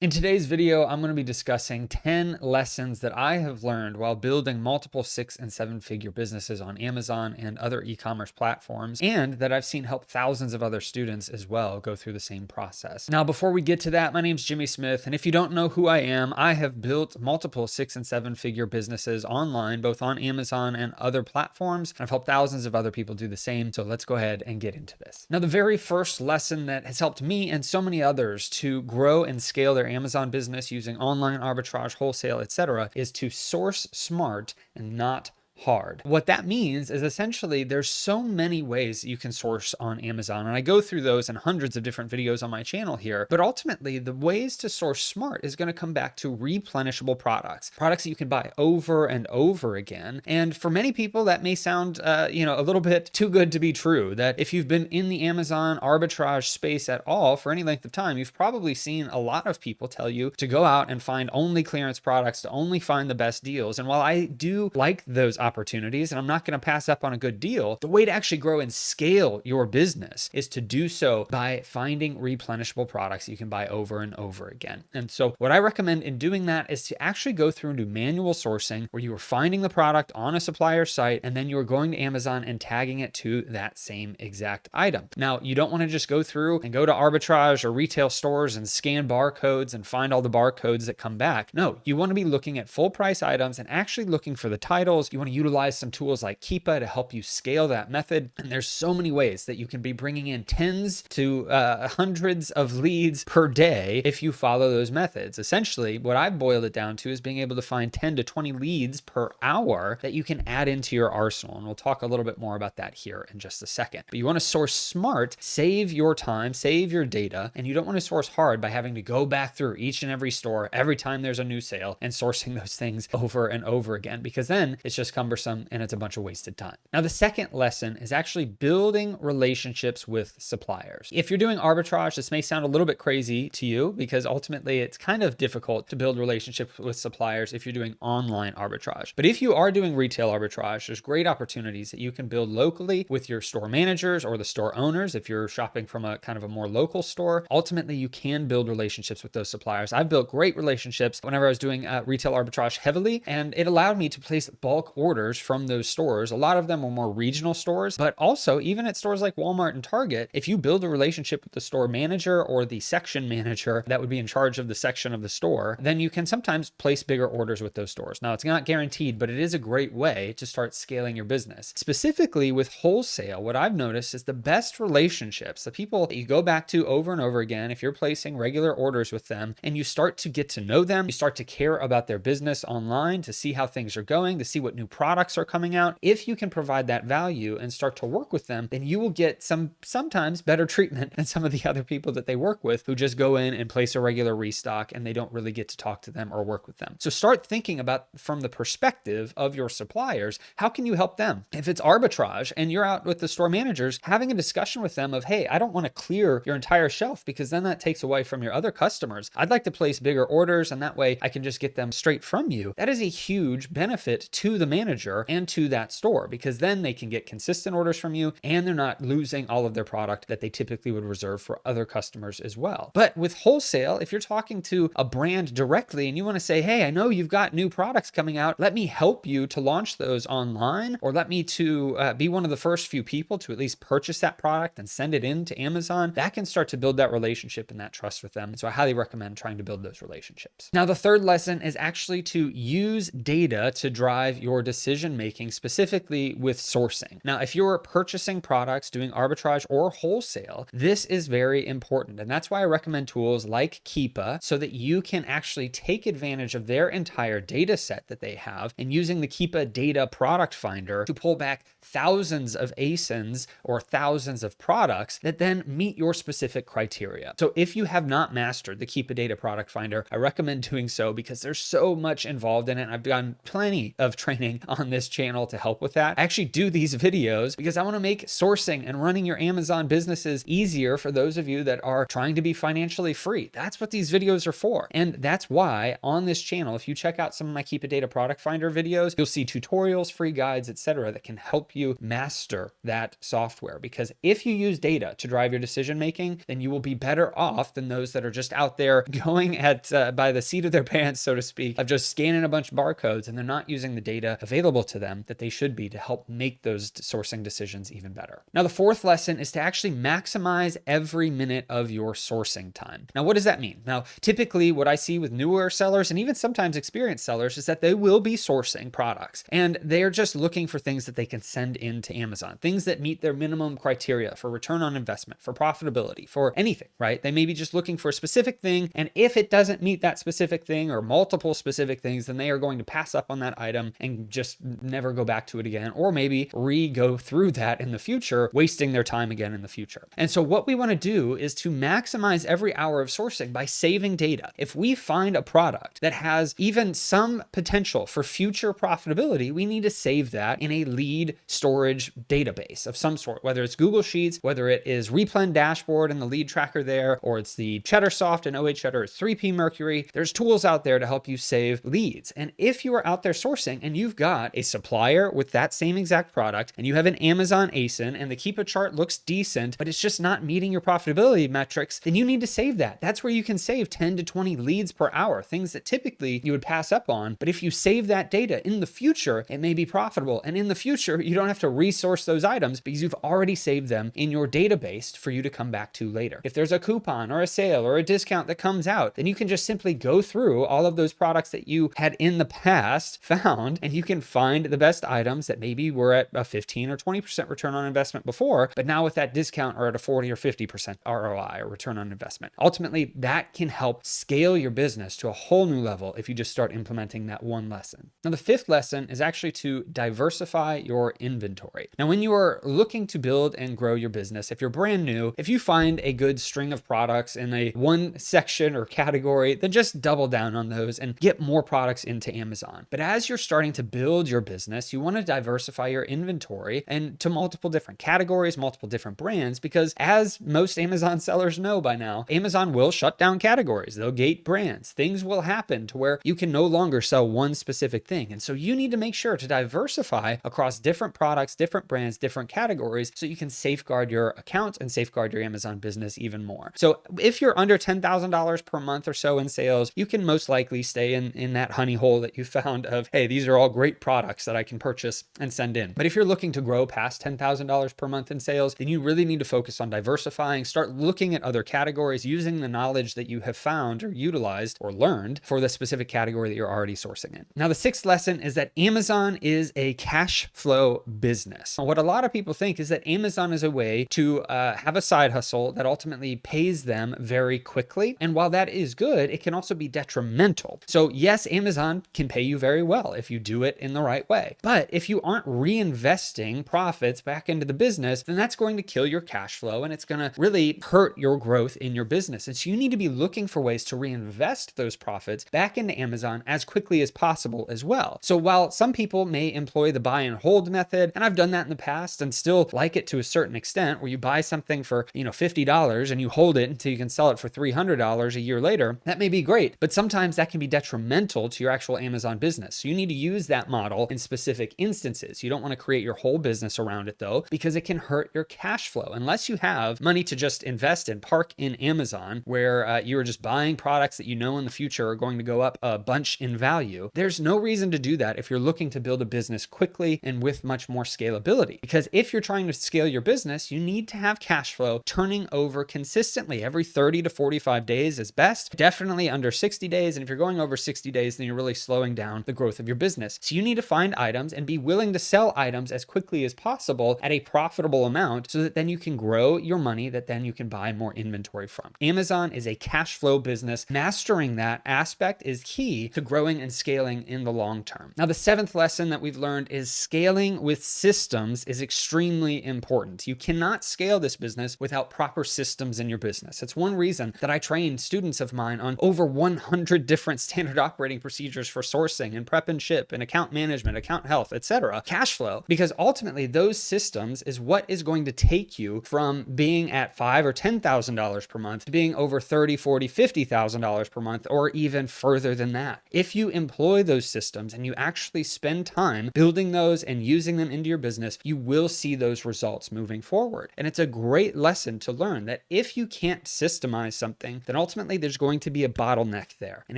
In today's video, I'm going to be discussing 10 lessons that I have learned while building multiple 6- and 7-figure businesses on Amazon and other e-commerce platforms, and that I've seen help thousands of other students as well go through the same process. Now, before we get to that, my name's Jimmy Smith, and if you don't know who I am, I have built multiple 6- and 7-figure businesses online, both on Amazon and other platforms, and I've helped thousands of other people do the same, so let's go ahead and get into this. Now, the very first lesson that has helped me and so many others to grow and scale their Amazon business using online arbitrage, wholesale, etc., is to source smart and not hard. What that means is essentially there's so many ways that you can source on Amazon, and I go through those in hundreds of different videos on my channel here, but ultimately the ways to source smart is going to come back to replenishable products that you can buy over and over again. And for many people that may sound a little bit too good to be true, that if you've been in the Amazon arbitrage space at all for any length of time, you've probably seen a lot of people tell you to go out and find only clearance products, to only find the best deals. And while I do like those opportunities, and I'm not going to pass up on a good deal, the way to actually grow and scale your business is to do so by finding replenishable products you can buy over and over again. And so what I recommend in doing that is to actually go through and do manual sourcing, where you are finding the product on a supplier site, and then you are going to Amazon and tagging it to that same exact item. Now, you don't want to just go through and go to arbitrage or retail stores and scan barcodes and find all the barcodes that come back. No, you want to be looking at full price items and actually looking for the titles. You want to utilize some tools like Keepa to help you scale that method. And there's so many ways that you can be bringing in tens to hundreds of leads per day if you follow those methods. Essentially, what I've boiled it down to is being able to find 10 to 20 leads per hour that you can add into your arsenal. And we'll talk a little bit more about that here in just a second. But you want to source smart, save your time, save your data, and you don't want to source hard by having to go back through each and every store every time there's a new sale and sourcing those things over and over again, because then it's just cumbersome and it's a bunch of wasted time. Now, the second lesson is actually building relationships with suppliers. If you're doing arbitrage, this may sound a little bit crazy to you because ultimately it's kind of difficult to build relationships with suppliers if you're doing online arbitrage. But if you are doing retail arbitrage, there's great opportunities that you can build locally with your store managers or the store owners. If you're shopping from a kind of a more local store, ultimately you can build relationships with those suppliers. I've built great relationships whenever I was doing retail arbitrage heavily, and it allowed me to place bulk orders from those stores. A lot of them were more regional stores, but also even at stores like Walmart and Target, if you build a relationship with the store manager or the section manager that would be in charge of the section of the store, then you can sometimes place bigger orders with those stores. Now, it's not guaranteed, but it is a great way to start scaling your business. Specifically with wholesale, what I've noticed is the best relationships, the people that you go back to over and over again, if you're placing regular orders with them and you start to get to know them, you start to care about their business online, to see how things are going, to see what new products are coming out. If you can provide that value and start to work with them, then you will get sometimes better treatment than some of the other people that they work with who just go in and place a regular restock and they don't really get to talk to them or work with them. So start thinking about, from the perspective of your suppliers, how can you help them? If it's arbitrage and you're out with the store managers, having a discussion with them of, hey, I don't want to clear your entire shelf because then that takes away from your other customers. I'd like to place bigger orders and that way I can just get them straight from you. That is a huge benefit to the manager and to that store, because then they can get consistent orders from you and they're not losing all of their product that they typically would reserve for other customers as well. But with wholesale, if you're talking to a brand directly and you want to say, hey, I know you've got new products coming out, let me help you to launch those online, or let me to be one of the first few people to at least purchase that product and send it in to Amazon, that can start to build that relationship and that trust with them. So I highly recommend trying to build those relationships. Now, the third lesson is actually to use data to drive your decision making, specifically with sourcing. Now, if you're purchasing products, doing arbitrage or wholesale, this is very important. And that's why I recommend tools like Keepa, so that you can actually take advantage of their entire data set that they have, and using the Keepa data product finder to pull back thousands of ASINs or thousands of products that then meet your specific criteria. So if you have not mastered the Keepa data product finder, I recommend doing so because there's so much involved in it. I've done plenty of training on this channel to help with that. I actually do these videos because I want to make sourcing and running your Amazon businesses easier for those of you that are trying to be financially free. That's what these videos are for. And that's why on this channel, if you check out some of my Keepa Data Product Finder videos, you'll see tutorials, free guides, etc., that can help you master that software. Because if you use data to drive your decision making, then you will be better off than those that are just out there going at by the seat of their pants, so to speak, of just scanning a bunch of barcodes, and they're not using the data available to them that they should be to help make those sourcing decisions even better. Now, the fourth lesson is to actually maximize every minute of your sourcing time. Now, what does that mean? Now, typically what I see with newer sellers and even sometimes experienced sellers is that they will be sourcing products and they're just looking for things that they can send into Amazon, things that meet their minimum criteria for return on investment, for profitability, for anything, right? They may be just looking for a specific thing. And if it doesn't meet that specific thing or multiple specific things, then they are going to pass up on that item and just never go back to it again, or maybe go through that in the future, wasting their time again in the future. And so what we want to do is to maximize every hour of sourcing by saving data. If we find a product that has even some potential for future profitability, we need to save that in a lead storage database of some sort, whether it's Google Sheets, whether it is Replen Dashboard and the lead tracker there, or it's the Cheddarsoft and OH Cheddar, it's 3P Mercury. There's tools out there to help you save leads. And if you are out there sourcing and you've got a supplier with that same exact product and you have an Amazon ASIN and the Keepa chart looks decent, but it's just not meeting your profitability metrics, then you need to save that. That's where you can save 10 to 20 leads per hour, things that typically you would pass up on. But if you save that data in the future, it may be profitable. And in the future, you don't have to resource those items because you've already saved them in your database for you to come back to later. If there's a coupon or a sale or a discount that comes out, then you can just simply go through all of those products that you had in the past found, and you can find the best items that maybe were at a 15 or 20% return on investment before, but now with that discount are at a 40 or 50% ROI or return on investment. Ultimately, that can help scale your business to a whole new level if you just start implementing that one lesson. Now, the fifth lesson is actually to diversify your inventory. Now, when you are looking to build and grow your business, if you're brand new, if you find a good string of products in a one section or category, then just double down on those and get more products into Amazon. But as you're starting to build your business, you want to diversify your inventory and to multiple different categories, multiple different brands, because as most Amazon sellers know by now, Amazon will shut down categories. They'll gate brands. Things will happen to where you can no longer sell one specific thing. And so you need to make sure to diversify across different products, different brands, different categories, so you can safeguard your account and safeguard your Amazon business even more. So if you're under $10,000 per month or so in sales, you can most likely stay in that honey hole that you found of, hey, these are all great products that I can purchase and send in. But if you're looking to grow past $10,000 per month in sales, then you really need to focus on diversifying, start looking at other categories, using the knowledge that you have found or utilized or learned for the specific category that you're already sourcing in. Now, the sixth lesson is that Amazon is a cash flow business. What a lot of people think is that Amazon is a way to have a side hustle that ultimately pays them very quickly. And while that is good, it can also be detrimental. So yes, Amazon can pay you very well if you do it in the right way. But if you aren't reinvesting profits back into the business, then that's going to kill your cash flow and it's going to really hurt your growth in your business. And so you need to be looking for ways to reinvest those profits back into Amazon as quickly as possible as well. So while some people may employ the buy and hold method, and I've done that in the past and still like it to a certain extent, where you buy something for, $50 and you hold it until you can sell it for $300 a year later, that may be great, but sometimes that can be detrimental to your actual Amazon business. So you need to use that model in specific instances. You don't want to create your whole business around it though, because it can hurt your cash flow. Unless you have money to just invest and park in Amazon, where you're just buying products that you know in the future are going to go up a bunch in value, there's no reason to do that if you're looking to build a business quickly and with much more scalability. Because if you're trying to scale your business, you need to have cash flow turning over consistently every 30 to 45 days is best, definitely under 60 days. And if you're going over 60 days, then you're really slowing down the growth of your business. So you need to find items and be willing to sell items as quickly as possible at a profitable amount so that then you can grow your money that then you can buy more inventory from. Amazon is a cash flow business. Mastering that aspect is key to growing and scaling in the long term. Now, the seventh lesson that we've learned is scaling with systems is extremely important. You cannot scale this business without proper systems in your business. It's one reason that I trained students of mine on over 100 different standard operating procedures for sourcing and prep and ship and account management, account health, etc., cash flow, because ultimately those systems is what is going to take you from being at $5,000 or $10,000 per month to being over $30,000, $40,000, $50,000 per month, or even further than that. If you employ those systems and you actually spend time building those and using them into your business, you will see those results moving forward. And it's a great lesson to learn that if you can't systemize something, then ultimately there's going to be a bottleneck there. And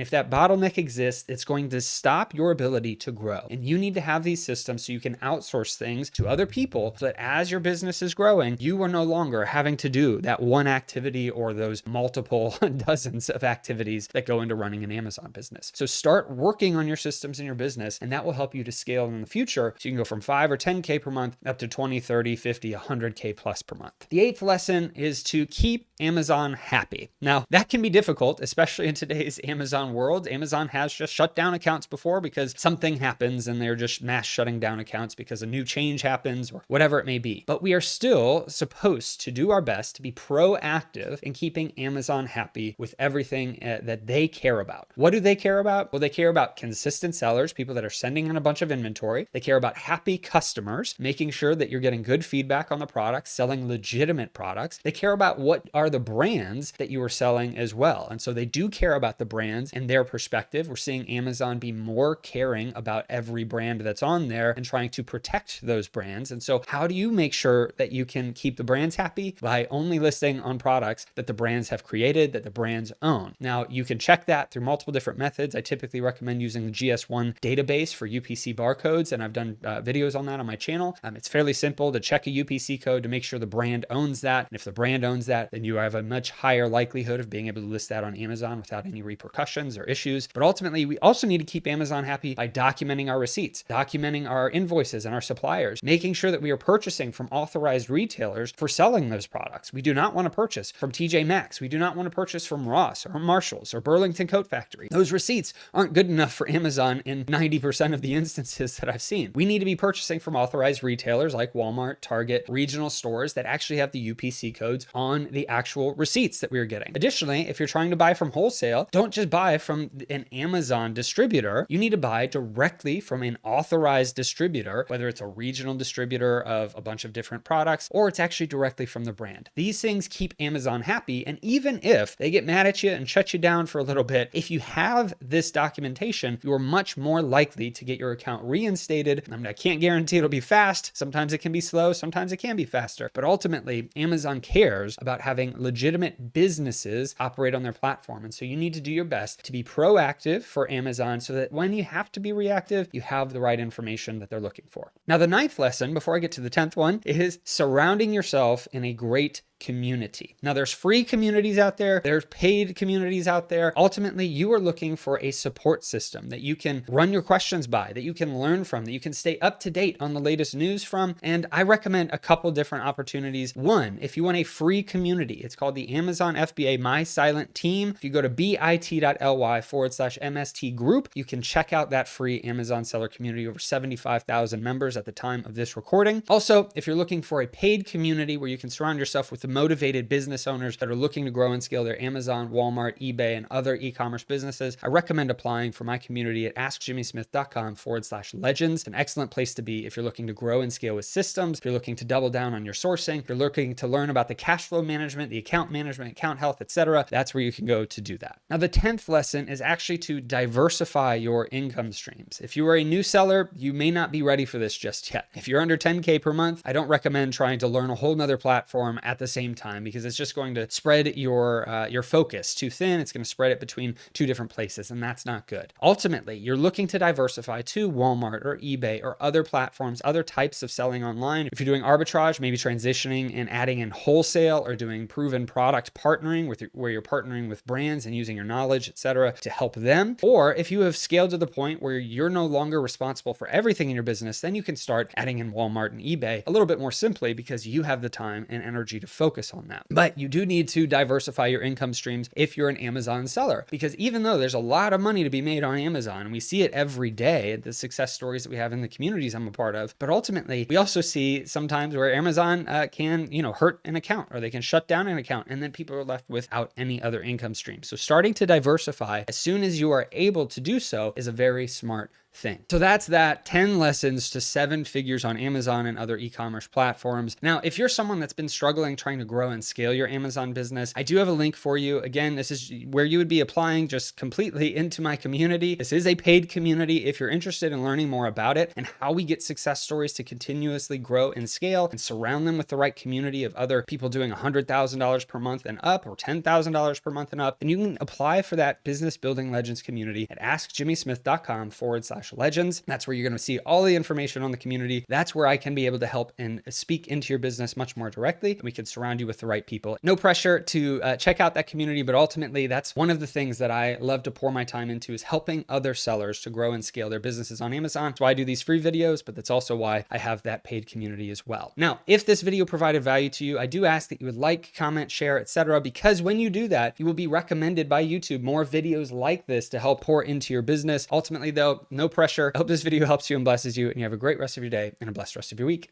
if that bottleneck exists, it's going to stop your ability to grow. And you need to have these systems so you can outsource things to other people so that as your business is growing, you are no longer having to do that one activity or those multiple dozens of activities that go into running an Amazon business. So start working on your systems in your business, and that will help you to scale in the future. So you can go from 5 or 10K per month up to 20, 30, 50, 100K plus per month. The eighth lesson is to keep Amazon happy. Now, that can be difficult, especially in today's Amazon world. Amazon has just shut down accounts before because something happens and they're just mass shutting down accounts because a new change happens or whatever it may be. But we are still supposed to do our best to be proactive in keeping Amazon happy with everything that they care about. What do they care about? Well, they care about consistent sellers, people that are sending in a bunch of inventory. They care about happy customers, making sure that you're getting good feedback on the products, selling legitimate products. They care about what are the brands that you are selling as well. And so they do care about the brands and their perspective. We're seeing Amazon be more caring about every brand that's on there and trying to protect those brands. And so how do you make sure that you can keep the brands happy? By only listing on products that the brands have created, that the brands own. Now, you can check that through multiple different methods. I typically recommend using the GS1 database for UPC barcodes, and I've done videos on that on my channel. It's fairly simple to check a UPC code to make sure the brand owns that. And if the brand owns that, then you have a much higher likelihood of being able to list that on Amazon without any repercussions or issues. But ultimately, we also need to keep Amazon happy by documenting our receipts, documenting our invoices and our suppliers, making sure that we are purchasing from authorized retailers for selling those products. We do not want to purchase from TJ Maxx. We do not want to purchase from Ross or Marshalls or Burlington Coat Factory. Those receipts aren't good enough for Amazon in 90% of the instances that I've seen. We need to be purchasing from authorized retailers like Walmart, Target, regional stores that actually have the UPC codes on the actual receipts that we're getting. Additionally, if you're trying to buy from wholesale, don't just buy from an Amazon distributor. You need to buy directly from an authorized distributor, whether it's a regional distributor of a bunch of different products or it's actually directly from the brand. These things keep Amazon happy. And even if they get mad at you and shut you down for a little bit, if you have this documentation, you are much more likely to get your account reinstated. I mean, I can't guarantee it'll be fast. Sometimes it can be slow. Sometimes it can be faster. But ultimately, Amazon cares about having legitimate businesses operate on their platform. And so you need to do your best to be proactive for Amazon so that when you have to be reactive, you have the right information that they're looking for. Now, the ninth lesson, before I get to the 10th one, is surrounding yourself in a great community. Now, there's free communities out there. There's paid communities out there. Ultimately, you are looking for a support system that you can run your questions by, that you can learn from, that you can stay up to date on the latest news from. And I recommend a couple different opportunities. One, if you want a free community, it's called the Amazon FBA My Silent Team. If you go to bit.ly/MST group, you can check out that free Amazon seller community, over 75,000 members at the time of this recording. Also, if you're looking for a paid community where you can surround yourself with the motivated business owners that are looking to grow and scale their Amazon, Walmart, eBay, and other e-commerce businesses, I recommend applying for my community at askjimmysmith.com/legends. It's an excellent place to be if you're looking to grow and scale with systems, if you're looking to double down on your sourcing, if you're looking to learn about the cash flow management, the account management, account health, etc. That's where you can go to do that. Now, the 10th lesson is actually to diversify your income streams. If you are a new seller, you may not be ready for this just yet. If you're under 10K per month, I don't recommend trying to learn a whole nother platform at the same time, because it's just going to spread your focus too thin. It's going to spread it between two different places, and that's not good. Ultimately, you're looking to diversify to Walmart or eBay or other platforms, other types of selling online. If you're doing arbitrage, maybe transitioning and adding in wholesale, or doing proven product partnering where you're partnering with brands and using your knowledge, etc., to help them. Or if you have scaled to the point where you're no longer responsible for everything in your business, then you can start adding in Walmart and eBay a little bit more simply because you have the time and energy to focus on that. But you do need to diversify your income streams if you're an Amazon seller, because even though there's a lot of money to be made on Amazon, and we see it every day, the success stories that we have in the communities I'm a part of, but ultimately we also see sometimes where Amazon can, hurt an account, or they can shut down an account, and then people are left without any other income stream. So starting to diversify as soon as you are able to do so is a very smart thing. So that's that 10 lessons to 7 figures on Amazon and other e-commerce platforms. Now, if you're someone that's been struggling trying to grow and scale your Amazon business, I do have a link for you. Again, this is where you would be applying just completely into my community. This is a paid community. If you're interested in learning more about it and how we get success stories to continuously grow and scale and surround them with the right community of other people doing $100,000 per month and up, or $10,000 per month and up, then you can apply for that Business Building Legends community at askjimmysmith.com/legends. That's where you're going to see all the information on the community. That's where I can be able to help and speak into your business much more directly. And we can surround you with the right people. No pressure to check out that community, but ultimately that's one of the things that I love to pour my time into, is helping other sellers to grow and scale their businesses on Amazon. That's why I do these free videos, but that's also why I have that paid community as well. Now, if this video provided value to you, I do ask that you would like, comment, share, etc., because when you do that, you will be recommended by YouTube more videos like this to help pour into your business. Ultimately though, no pressure. I hope this video helps you and blesses you, and you have a great rest of your day and a blessed rest of your week.